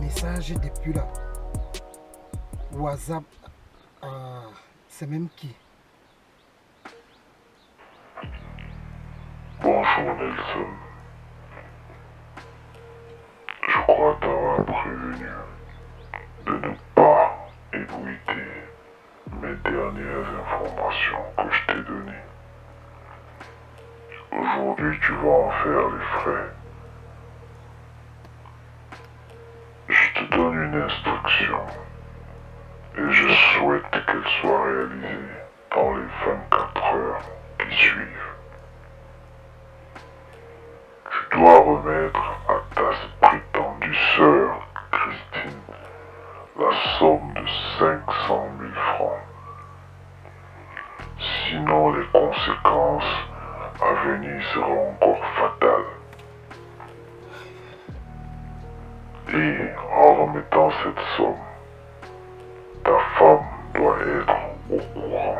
message depuis là. WhatsApp, c'est même qui? Bonjour Nelson. Je crois t'avoir prévenu de ne pas ébruiter mes dernières informations que je t'ai données. Aujourd'hui, tu vas en faire les frais. Je te donne une instruction et je souhaite qu'elle soit réalisée dans les 24 heures qui suivent. Tu dois remettre à ta prétendue sœur, Christine, la somme de 500 000 francs. Sinon, les conséquences à venir seront encore fatales. Et en remettant cette somme, ta femme doit être au courant.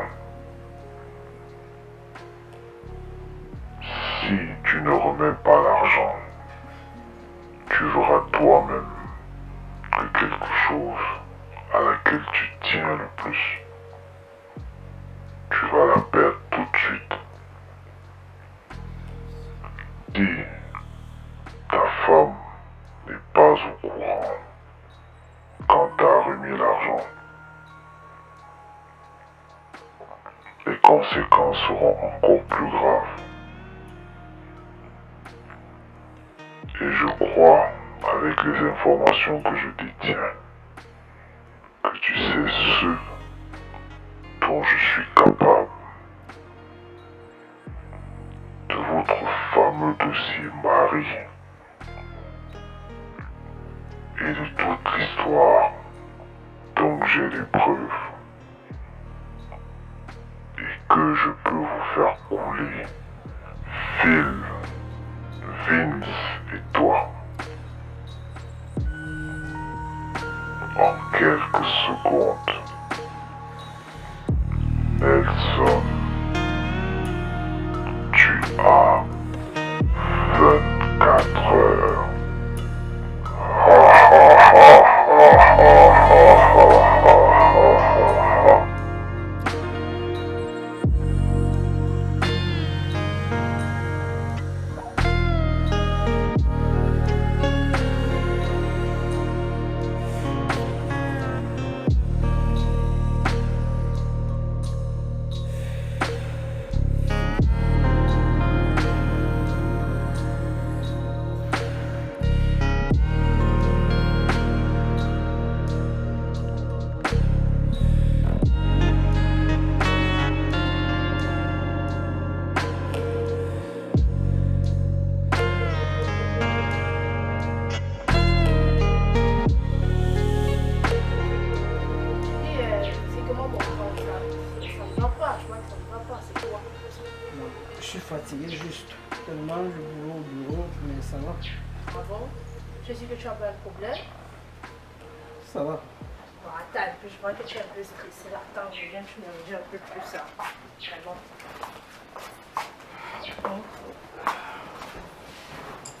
Si tu ne remets pas l'argent, tu verras toi-même que quelque chose à laquelle tu tiens le plus, tu vas la perdre tout de suite. Dis, ta femme n'est pas au courant quand tu as remis l'argent. Les conséquences seront encore plus graves. Et je crois, avec les informations que je détiens, que tu sais ce dont je suis capable de votre fameux dossier Marie et de toute l'histoire dont j'ai les preuves et que je peux vous faire couler Phil, Vince et toi en quelques secondes. Nelson, tu as 24 heures. Je suis fatigué juste. Tellement je boulot au bureau, mais ça va. Ah bon? Je sais que tu as pas un problème. Ça va. Bon, attends un peu, je vois que tu es un peu stressé là. Attends, je viens, tu me redis un peu plus ça. Vraiment. Bon.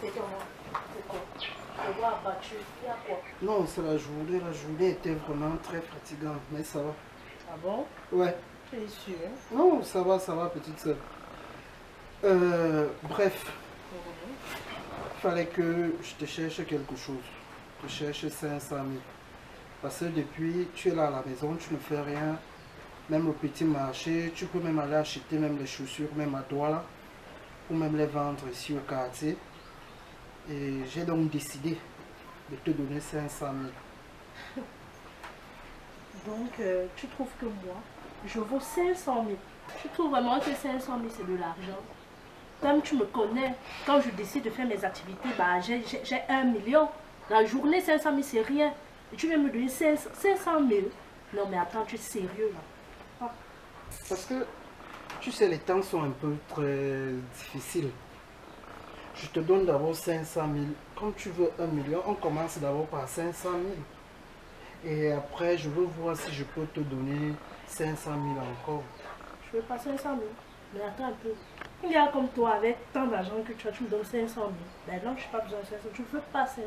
C'est comment? C'est quoi? Je vois abattu. Il y a quoi? Non, c'est la journée. La journée était vraiment très fatigante, mais ça va. Ah bon? Ouais. Tu es sûr? Non, ça va, petite sœur. Bref, fallait que je te cherche quelque chose. Je cherche 500 000. Parce que depuis, tu es là à la maison, tu ne fais rien. Même au petit marché, tu peux même aller acheter même les chaussures, même à toi là. Ou même les vendre ici au quartier. Et j'ai donc décidé de te donner 500 000. Donc, tu trouves que moi, je vaux 500 000. Tu trouves vraiment que 500 000 c'est de l'argent? Comme tu me connais, quand je décide de faire mes activités, bah, j'ai 1 million. La journée, 500 000 c'est rien. Et tu viens me donner 500 000. Non mais attends, tu es sérieux là? Parce que, tu sais, les temps sont un peu très difficiles. Je te donne d'abord 500 000. Comme tu veux 1 million, on commence d'abord par 500 000. Et après, je veux voir si je peux te donner 500 000 encore. Je veux pas 500 000. Mais attends un peu. Un gars comme toi, avec tant d'argent que tu as, tu me donnes 500 000. Ben non, je n'ai pas besoin de 500 000. Je ne veux pas 500 000.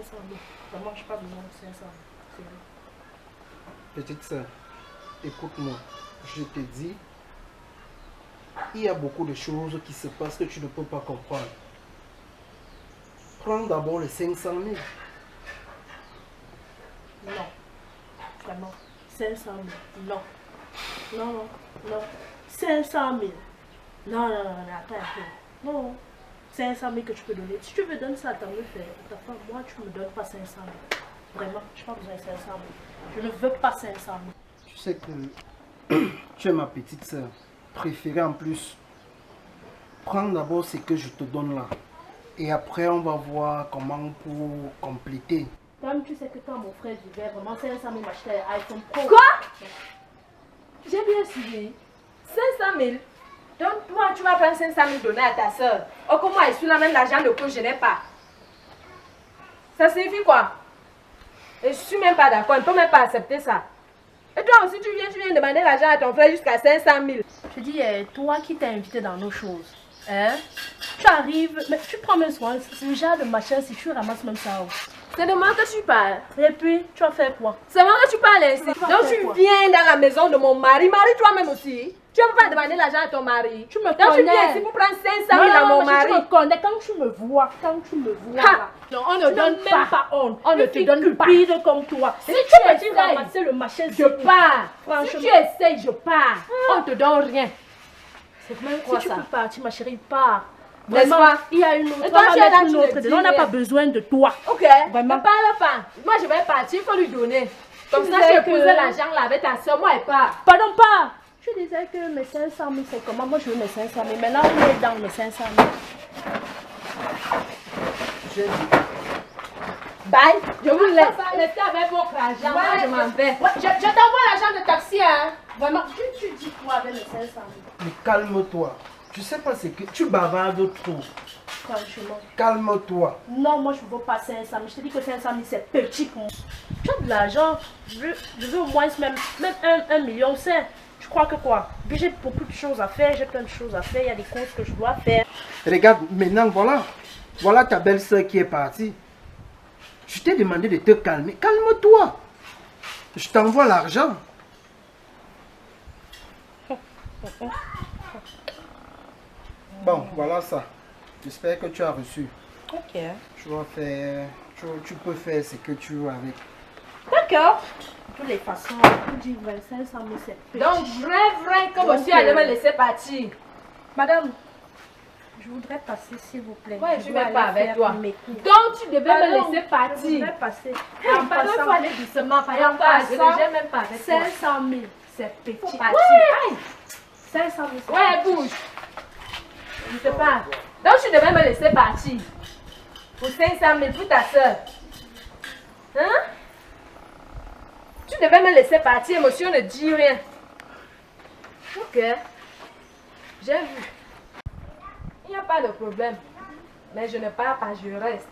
Vraiment, je n'ai pas besoin de 500 000. Petite sœur, écoute-moi. Je te dis, il y a beaucoup de choses qui se passent que tu ne peux pas comprendre. Prends d'abord les 500 000. Non. Vraiment. 500 000. Non. Non, non, non. 500 000. Non, non, non, attends un peu. Non. 500 000 que tu peux donner. Si tu me donnes ça, t'en veux faire. Ta femme, moi, tu ne me donnes pas 500 000. Vraiment, je n'ai pas besoin de 500 000. Je ne veux pas 500 000. Tu sais que tu es ma petite sœur préférée en plus. Prends d'abord ce que je te donne là. Et après, on va voir comment pour compléter. Comme tu sais que quand mon frère vivait, vraiment 500 000 m'achetait un iPhone Pro. Quoi? J'ai bien suivi. 500 000. Donc toi, tu vas prendre 500 000 donner à ta soeur. Oh, comment elle suit la même l'argent de que je n'ai pas? Ça signifie quoi? Et je suis même pas d'accord. Elle ne peut même pas accepter ça. Et toi aussi, tu viens demander l'argent à ton frère jusqu'à 500 000. Je dis, toi qui t'es invité dans nos choses, hein? Tu arrives, mais tu prends même soin, ce genre de machin, si tu ramasses même ça. C'est de moi que tu parles. Et puis, tu vas faire quoi? C'est moi que tu parles ainsi. vas Donc faire tu quoi? viens dans la maison de mon mari. Marie toi-même aussi. Tu ne peux pas demander l'argent à ton mari. Tu me Donc tu connais. viens ici pour prendre 500 000 à mon mari. Tu me connais, quand tu me vois, Ha! là, Non, on ne tu donne n'as même pas. honte. On ne Une te fille donne pas. cupide comme toi. Si Si tu tu essayes essayes, ramasser le machin, Je pars. Si Franchement. tu essayes, je pars. On ne te donne rien. C'est même Si quoi tu ça? peux partir, ma chérie, pars. N'est-ce Vraiment, pas? il y a une autre. Et toi, on tu va es là, mettre tu une ne autre dis dedans. On n'a rien. pas besoin de toi. Ok. Vraiment. Ne parle pas. Moi, je vais partir. Il faut lui donner. Comme Tu ça, disais je que- épouse l'argent là avec ta soeur. Moi, elle part. Pardon, pas. Tu disais que mes 500 000, c'est comment? Moi, je veux mes 500 000. Maintenant, on est dans mes 500 000. J'ai dit, Bye. Je vous laisse. Restez avec votre argent. Moi, je m'en vais. Ouais, je t'envoie l'argent de taxi, hein. Vraiment, tu dis quoi avec mes 500 000? mais calme-toi. Tu sais pas ce que tu bavardes trop. Franchement. Calme-toi. Non, moi, je ne veux pas 500 000. Je te dis que 500 000, c'est petit pour moi. Tu as de l'argent. Je veux au moins même 1,5 million. Je crois que quoi? Puis j'ai beaucoup de choses à faire. J'ai plein de choses à faire. Il y a des courses que je dois faire. Regarde, maintenant, voilà. Voilà ta belle-sœur qui est partie. Je t'ai demandé de te calmer. Calme-toi. Je t'envoie l'argent. Bon, voilà ça. J'espère que tu as reçu. Ok. Tu vas faire... Tu peux faire ce que tu veux avec. D'accord. De toutes les façons, on dit 25 000, c'est petit. Donc, vrai, que monsieur allait me laisser partir. Madame, je voudrais passer, s'il vous plaît. Ouais, je dois vais pas aller avec faire toi. mes cours. Donc, tu devais Pardon, me laisser Je partir. voudrais passer. Pardon, il faut aller doucement. Et Pardon, en pas. Je passant, ne gère même pas avec toi. 500 000, c'est petit. Faut partir. Ouais. 500 000, c'est Ouais, petit. bouge. Je te parle. Donc, tu devais me laisser partir. Pour 500 000 pour ta soeur. Hein? Tu devais me laisser partir, monsieur ne dit rien. Ok. J'ai vu. Il n'y a pas de problème. Mais je ne pars pas, je reste.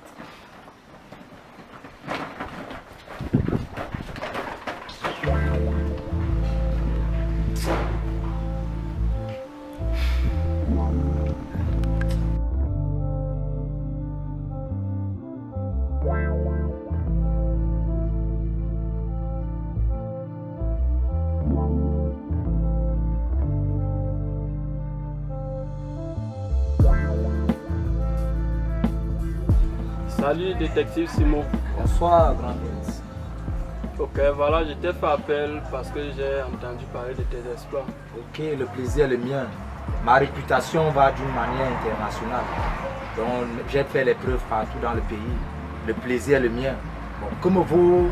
Salut détective Simon. Bonsoir, grand Denis. Ok, voilà, je t'ai fait appel parce que j'ai entendu parler de tes exploits. Ok, le plaisir est le mien. Ma réputation va d'une manière internationale. Donc, j'ai fait les preuves partout dans le pays. Le plaisir est le mien. Bon, que me vaut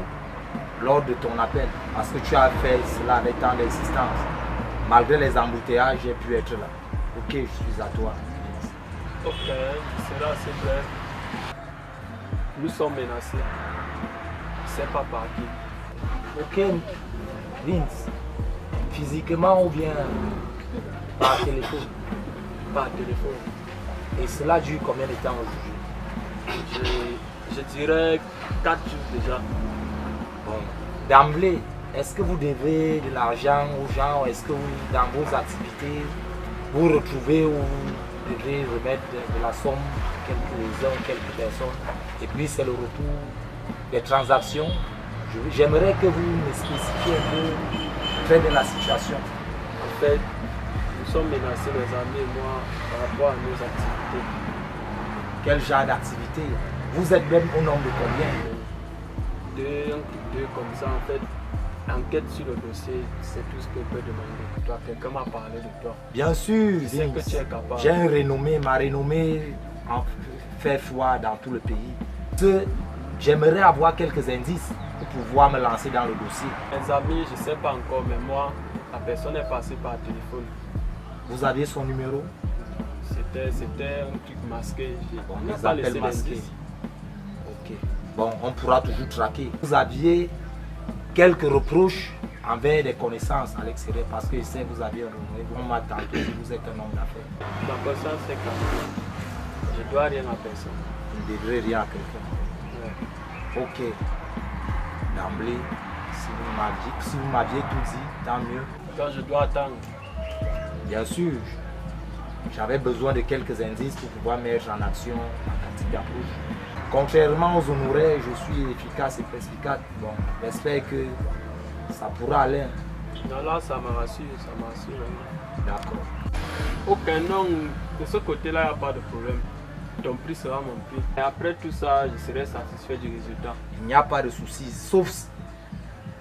lors de ton appel? Parce que tu as fait cela avec tant d'insistance. Malgré les embouteillages, j'ai pu être là. Ok, je suis à toi. Ok, c'est là, c'est clair. Nous sommes menacés. C'est pas par qui. Ok, Vince. Physiquement ou bien par téléphone? Par téléphone. Et cela dure combien de temps aujourd'hui? Je dirais 4 jours déjà. Bon, d'emblée, est-ce que vous devez de l'argent aux gens? Est-ce que vous, dans vos activités, vous retrouvez ou devez remettre de la somme quelques personnes. Et puis c'est le retour des transactions. J'aimerais que vous me spécifiez un peu très bien la situation. En fait, nous sommes menacés, les amis et moi, par rapport à nos activités. Quel genre d'activité? Vous êtes même au nombre de combien? Deux comme ça, en fait. Enquête sur le dossier, c'est tout ce que je peux demander. Toi, quelqu'un m'a parlé de toi. Bien sûr, Je sais que tu es capable. j'ai un renommé, ma renommée en fait foi dans tout le pays. J'aimerais avoir quelques indices pour pouvoir me lancer dans le dossier. Mes amis, je ne sais pas encore, mais moi, la personne est passée par téléphone. Vous aviez son numéro? C'était un truc masqué. On n'a les pas appelle laissé masqués. l'indice. Ok. Bon, on pourra toujours traquer. Vous aviez quelques reproches envers des connaissances à l'extérieur parce que je sais que vous aviez un renommé. On m'a tantôt dit que vous êtes un homme d'affaires. Ma conscience est calme. Je ne dois rien à personne. Vous ne devrez rien à quelqu'un. Ouais. Ok. D'emblée, si vous m'aviez tout dit, tant mieux. Quand je dois attendre, Bien sûr, j'avais besoin de quelques indices pour pouvoir mettre en action ma tactique d'approche. Contrairement aux honoraires, je suis efficace et perspicace. Bon, j'espère que ça pourra aller. non, là, ça me rassure, vraiment. D'accord. Aucun nom, de ce côté-là, il n'y a pas de problème. Ton prix sera mon prix. Et après tout ça, je serai satisfait du résultat. Il n'y a pas de souci, sauf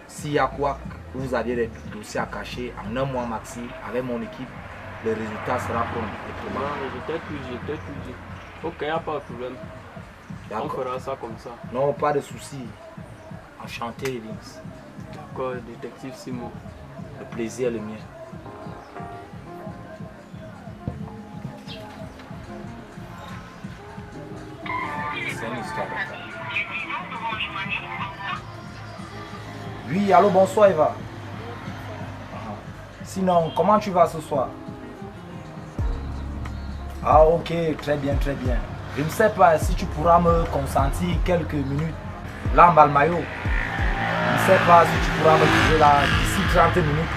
s'il y a quoi que vous aviez des dossiers à cacher en un mois maxi avec mon équipe, le résultat sera pour Non, je t'ai tout dit. Ok, il n'y a pas de problème. On D'accord. fera ça comme ça. Non, pas de souci. Enchanté, Vince. D'accord, détective Simon. Le plaisir est le mien. C'est une histoire. Oui, allô, bonsoir Eva. Sinon, comment tu vas ce soir? Ah ok, très bien, très bien. Je ne sais pas si tu pourras me consentir quelques minutes là en Balmayo. Je ne sais pas si tu pourras me trouver là d'ici 30 minutes.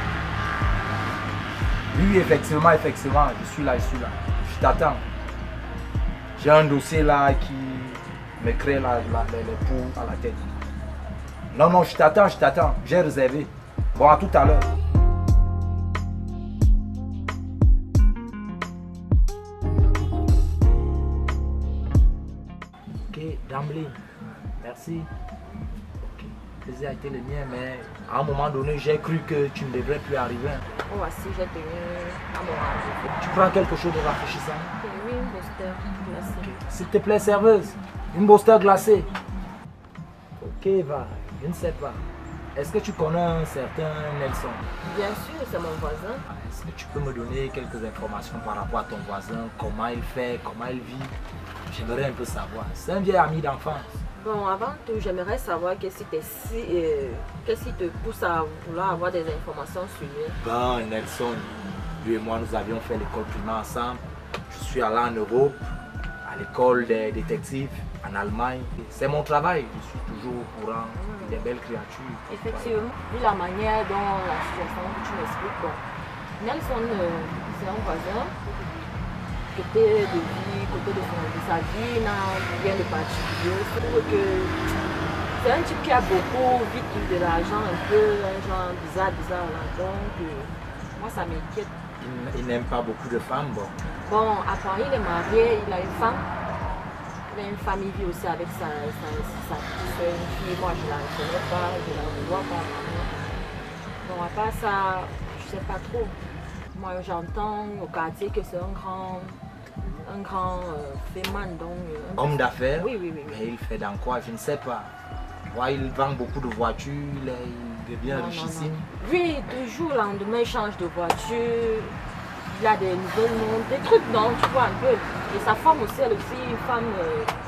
Oui, effectivement, je suis là. Je t'attends. J'ai un dossier là qui me crée les poux à la tête. Non, je t'attends. J'ai réservé. Bon, à tout à l'heure. Ok, d'emblée. Merci. Ok, le plaisir a été le mien, mais à un moment donné, j'ai cru que tu ne devrais plus arriver. Oh, voici, j'ai tenu à mon rendez-vous. Tu prends quelque chose de rafraîchissant? Oui, une Boster glacée. S'il te plaît, serveuse, une Boster glacée. Ok, Eva, je ne sais pas. Est-ce que tu connais un certain Nelson? Bien sûr, c'est mon voisin. Est-ce que tu peux me donner quelques informations par rapport à ton voisin? Comment il fait? Comment il vit? J'aimerais un peu savoir. C'est un vieil ami d'enfance. Bon, avant tout, j'aimerais savoir qu'est-ce qui te pousse à vouloir avoir des informations sur lui. Ben, Nelson, lui et moi, nous avions fait l'école primaire ensemble. Je suis allé en Europe, à l'école des détectives, en Allemagne. C'est mon travail. Je suis toujours au courant des belles créatures. Effectivement, vu la manière dont la situation que tu m'expliques, bon, Nelson, c'est un voisin. Côté de vie, côté de sa vie, n'a rien de particulier. C'est un type qui a beaucoup vite de l'argent, un peu, un genre bizarre là. Donc, moi ça m'inquiète. Il n'aime pas beaucoup de femmes, bon. Bon, à Paris, il est marié, il a une femme. Il a une femme, il vit aussi avec sa petite soeur, une fille. Moi, je la connais pas, je la revois pas. Bon, à part ça, je sais pas trop. Moi, j'entends au quartier que c'est un grand féman, donc... Homme d'affaires? Oui. Mais il fait dans quoi? Je ne sais pas. Ouais, il vend beaucoup de voitures, il devient richissime. Oui, toujours, le lendemain, il change de voiture. Il a des nouvelles montres, des trucs, non, tu vois un peu. Et sa femme aussi, elle aussi, une femme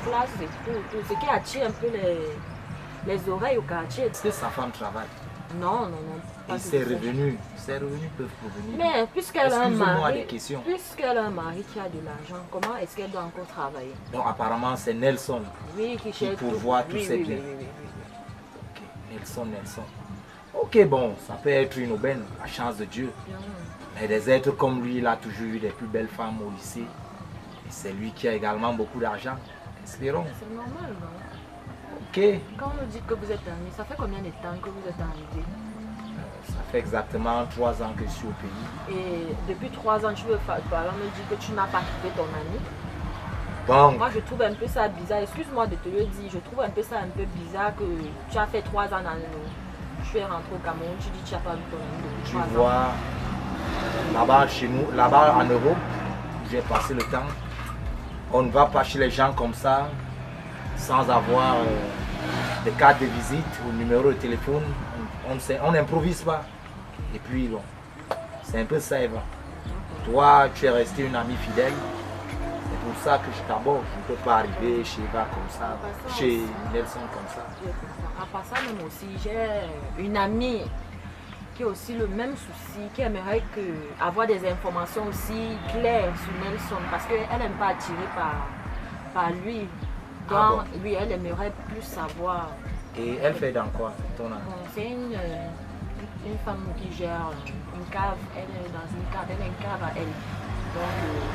classe et tout. Ce qui attire un peu les oreilles au quartier. Est-ce que sa femme travaille? Non. Et ses revenus peuvent provenir. Mais puisqu'elle a un mari, qui a de l'argent, comment est-ce qu'elle doit encore travailler? Donc apparemment c'est Nelson qui pourvoit tous ses biens. Oui. Ok, Nelson. Ok, bon, ça peut être une aubaine, la chance de Dieu. Bien. Mais des êtres comme lui, il a toujours eu des plus belles femmes au lycée. Et c'est lui qui a également beaucoup d'argent. Espérons. C'est normal, non? Ok. Quand vous dites que vous êtes amis, ça fait combien de temps que vous êtes arrivé? Ça fait exactement 3 ans que je suis au pays. Et depuis 3 ans, tu veux alors me dire que tu n'as pas trouvé ton ami? Bon, Moi, je trouve un peu ça bizarre. Excuse-moi de te le dire. Je trouve un peu ça un peu bizarre que tu as fait 3 ans dans le... Tu es rentré au Cameroun, tu dis que tu n'as pas vu ton ami depuis tu 3 ans. vois, là-bas chez nous, là-bas en Europe, où j'ai passé le temps, on ne va pas chez les gens comme ça, sans avoir des cartes de visite ou numéro de téléphone. On n'improvise pas. Et puis, bon, c'est un peu ça, Eva. Toi, tu es resté une amie fidèle. C'est pour ça que je t'aborde. Je ne peux pas arriver chez Eva comme ça, chez Nelson comme ça. À part ça, même aussi, j'ai une amie qui a aussi le même souci, qui aimerait avoir des informations aussi claires sur Nelson, parce qu'elle n'aime pas attirer par lui. Donc, Ah bon? oui, elle aimerait plus savoir. Et elle fait dans quoi, ton amie? Bon, c'est une femme qui gère une cave. Elle est dans une cave, elle a une cave à elle. Donc,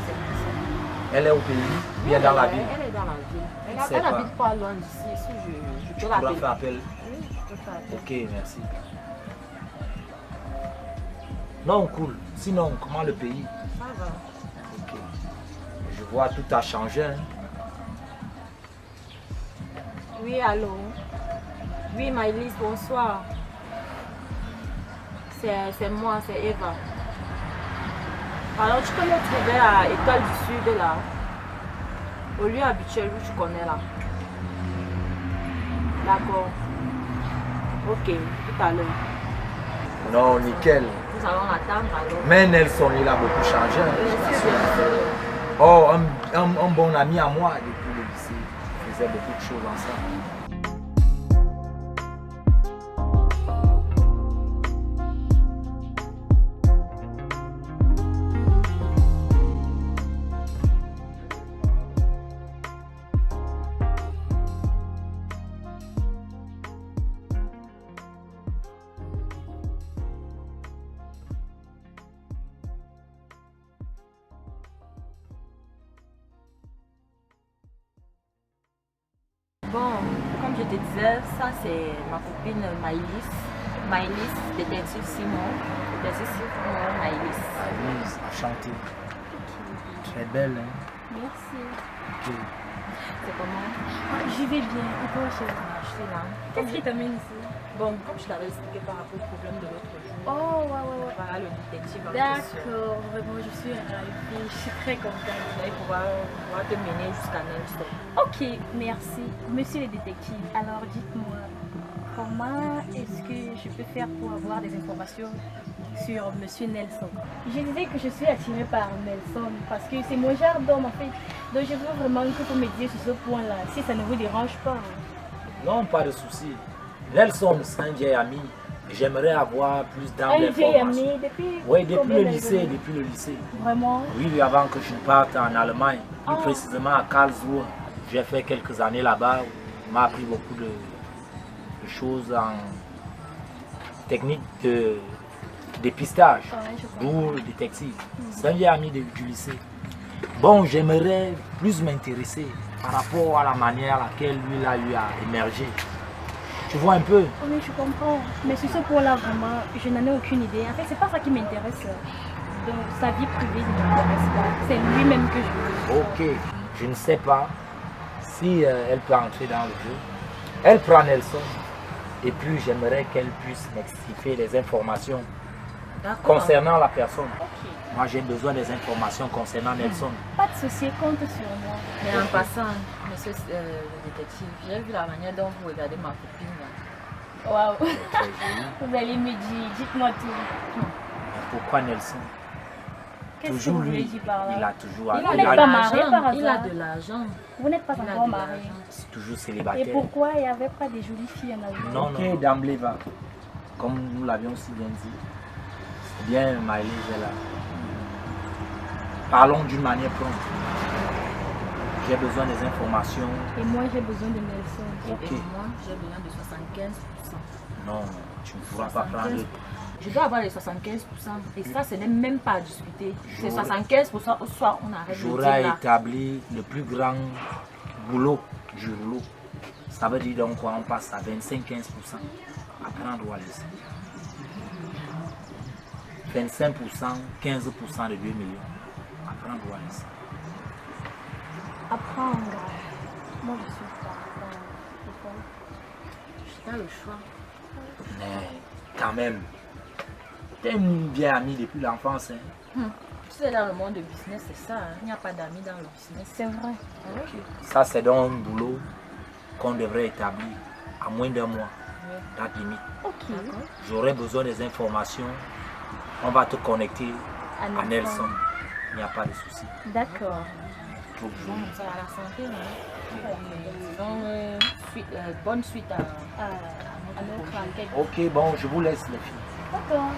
c'est Elle est au pays, bien dans la ville. Elle est dans la ville. Je sais Elle pas. n'habite pas loin d'ici. Si je Tu peux pourras l'appeler. faire appel. Oui, je peux faire appel. Ok, merci. Non, cool. Sinon, comment le pays? Ça va. Ok. Je vois tout a changé. Hein. Oui, allô. Oui, Maëlys, bonsoir. C'est moi, c'est Eva. Alors, tu peux me trouver à Étoile du Sud, là. Au lieu habituel où tu connais, là. D'accord. Ok, tout à l'heure. Non, nickel. Nous allons attendre alors. Mais Nelson, il a beaucoup changé. Hein. Bien sûr. Oh, un bon ami à moi depuis le lycée. On faisait beaucoup de choses ensemble. Bon, comme je te disais, ça c'est ma copine Maëlys. Maëlys, détective Simon. Détective Simon, Maëlys. Alice, enchantée. Tu es belle, hein? Merci. Ok. C'est comment? J'y vais bien. Et toi, chérie? Je suis là. Qu'est-ce qui t'amène ici? Bon, comme je t'avais expliqué par rapport au problème de l'autre jour. Oh, ouais. Voilà le détective en question. D'accord, vraiment, je suis ravie. Je suis très contente. Il va pouvoir te mener jusqu'à Nelson. Ok, merci. Monsieur le détective, alors dites-moi, comment est-ce que je peux faire pour avoir des informations sur Monsieur Nelson? Je disais que je suis attirée par Nelson parce que c'est mon genre d'homme en fait. Donc je veux vraiment que vous me disiez sur ce point-là, si ça ne vous dérange pas. Non, pas de souci. Nelson, c'est un vieil ami. J'aimerais avoir plus Un vieil d'informations. ami depuis Oui, depuis combien le d'années? lycée, depuis le lycée. Vraiment? Oui, avant que je parte en Allemagne, plus Ah. précisément à Karlsruhe. J'ai fait quelques années là-bas. On m'a appris beaucoup de choses en technique de dépistage, Ouais, je crois. d'où le détective. C'est un vieil ami du lycée. Bon, j'aimerais plus m'intéresser par rapport à la manière à laquelle lui a eu à émerger. Tu vois un peu? Oh, mais je comprends. Mais sur ce point-là, vraiment, je n'en ai aucune idée. En fait, c'est pas ça qui m'intéresse. Donc, sa vie privée ne m'intéresse pas. C'est lui-même que je veux. Ok, je ne sais pas si elle peut entrer dans le jeu. Elle prend Nelson et puis j'aimerais qu'elle puisse m'expliquer les informations D'accord. concernant la personne. Ok. Moi j'ai besoin des informations concernant Nelson. Pas de souci, compte sur moi. Mais en passant, monsieur le détective, j'ai vu la manière dont vous regardez ma copine là. Waouh. Très joli. Vous allez me dire, dites-moi tout. Pourquoi Nelson? Qu'est-ce que Toujours vous voulez lui, dire par il là? a toujours Il il a a- pas de marié l'argent, par il a hasard. de l'argent. Vous n'êtes pas Il a encore de marié. l'argent. c'est toujours Et célibataire. pourquoi il n'y avait pas des jolies filles en Allemagne? Non, ok, d'emblée va. Comme nous l'avions si bien dit. C'est bien, Maëlys est là. Parlons d'une manière prompte. J'ai besoin des informations. Et moi, j'ai besoin de Nelson. Ok. Et moi, j'ai besoin de 75%. Non, tu ne pourras pas prendre. Je dois avoir les 75%. Et ça, ce n'est même pas à discuter. C'est 75%, au soir, on arrête de dire J'aurai là. établi le plus grand boulot du rouleau. Ça veut dire donc quoi? On passe à 25-15%. Apprendre ou à laisser. 25%, 15% de 2 millions. Apprendre ou à laisser. Apprendre. Moi, je suis pas. Je n'ai pas le choix. Mais quand même, t'es une vieille amie depuis l'enfance. Hein? Tu sais, dans le monde du business, c'est ça. Hein. Il n'y a pas d'amis dans le business. C'est vrai. Ok. Ça, c'est donc un boulot qu'on devrait établir à moins d'un mois. Date limite. Ok. J'aurai besoin des informations. On va te connecter à Nelson. Il n'y a pas de souci. D'accord. Trop Bon, bien. ça à la santé, disons, bonne suite à notre enquête. Ok, bon, je vous laisse les filles. D'accord.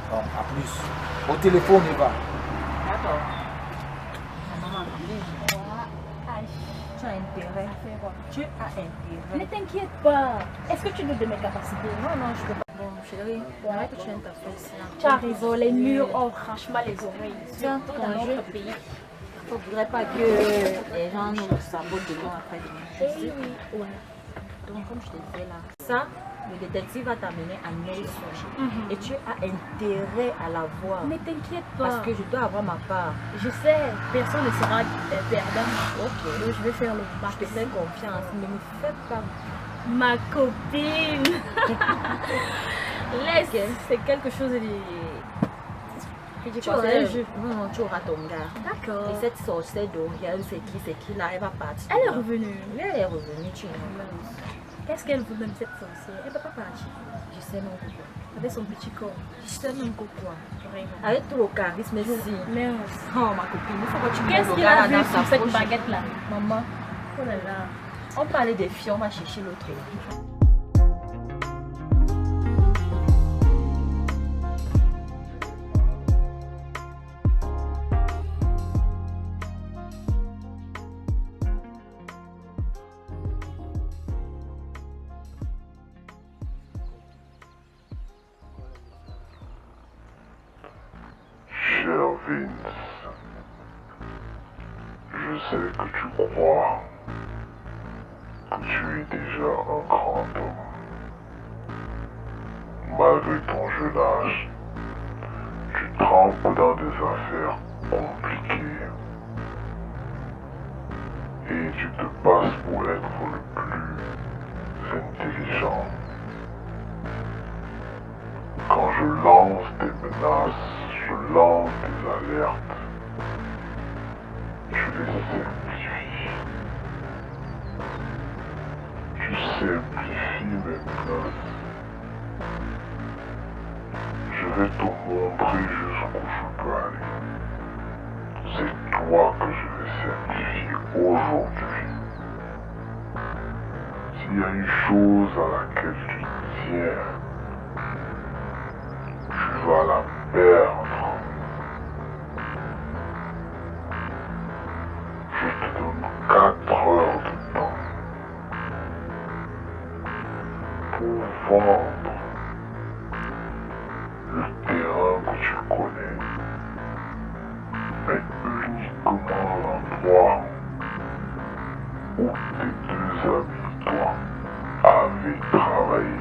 Bon, à plus. Au téléphone, Eva. D'accord. Ma maman, tu as intérêt. Tu as Ne intérêt. t'inquiète pas. Est-ce que tu doutes de mes capacités? Non, non, je peux pas. Bon, chérie, arrête que tu aimes ta fesse là. Tu as raison, les murs ont franchement les oreilles. Tiens, Surtout dans ton jeu. notre pays. Il ne faudrait pas que les gens nous sabotent dedans après demain. Eh oui, ouais. Donc, comme je te disais là, ça, le détective va t'amener à Nelson. Et tu as intérêt à la voir. Ne t'inquiète pas. Parce que je dois avoir ma part. Je sais, personne ne sera perdant. Ok. Donc je vais faire le Je max. te fais confiance. Ne me fais pas. Ma copine. Laisse. Ok. C'est quelque chose de... Tu auras, non, tu auras ton gars. D'accord. Et cette sorcière d'Oriel, c'est qui là? Elle va partir. Elle est revenue. Elle est revenue, tu vois. Qu'est-ce qu'elle veut même cette sorcière? Elle ne peut pas partir. Je sais même pourquoi. Avec son petit corps. Je sais même pourquoi. Vraiment. Avec tout le charisme ici. Merde. Oh ma copine, il faut que tu me Qu'est-ce qu'il regardes a vu dans sur sa cette poche. baguette là? Maman, Oh là là. on parlait des filles, on va chercher l'autre. Cher Vince, je sais que tu crois que tu es déjà un grand homme. Malgré ton jeune âge, tu trempes dans des affaires compliquées et tu te passes pour être le plus intelligent. Quand je lance des menaces, je lance des alertes, tu les simplifies. Tu simplifies mes menaces. Je vais te montrer jusqu'où je peux aller. C'est toi que je vais simplifier aujourd'hui. S'il y a une chose à laquelle tu tiens, tu vas la perdre. Je te donne 4 heures de temps pour vendre le terrain que tu connais, mais uniquement l'endroit où tes 2 amis, toi, avaient travaillé.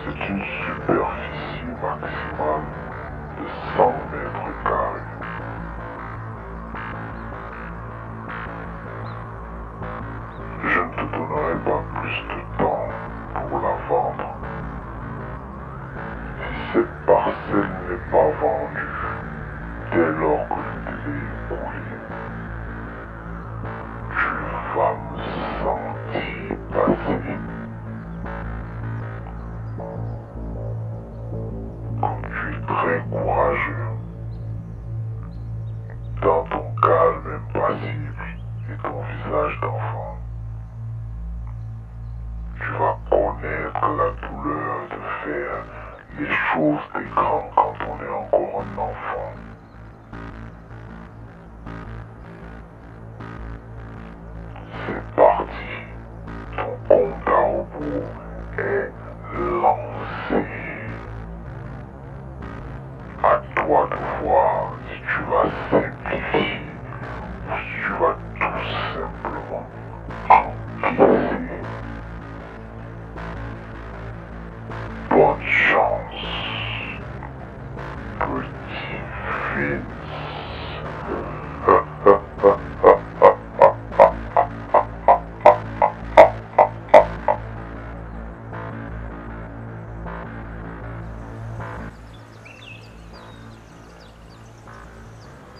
C'est une superficie maximale de 100 mètres carrés. Je ne te donnerai pas plus de temps pour la vendre. Si cette parcelle n'est pas vendue dès lors que je te l'ai écoulée, tu vas me sentir passer. Comme tu es très courageux, dans ton calme impassible et ton visage d'enfant, tu vas connaître la douleur de faire les choses des grands quand on est encore un enfant.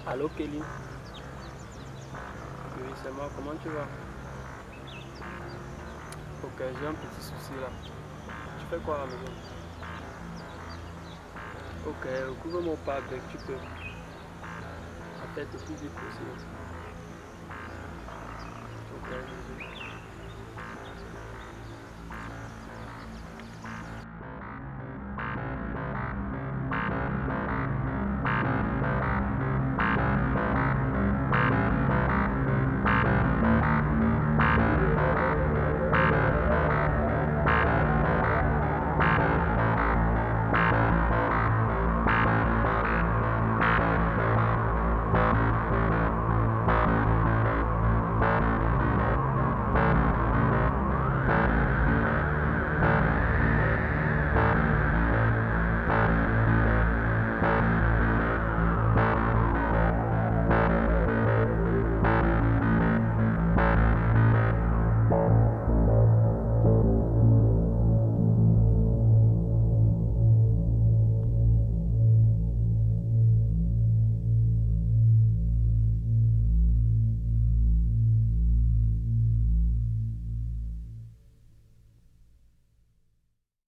Allô Kelly? Oui, c'est moi, comment tu vas? Ok, j'ai un petit souci là. Tu fais quoi à la maison? Ok, couvre mon pas dès que tu peux. En fait, le plus vite possible.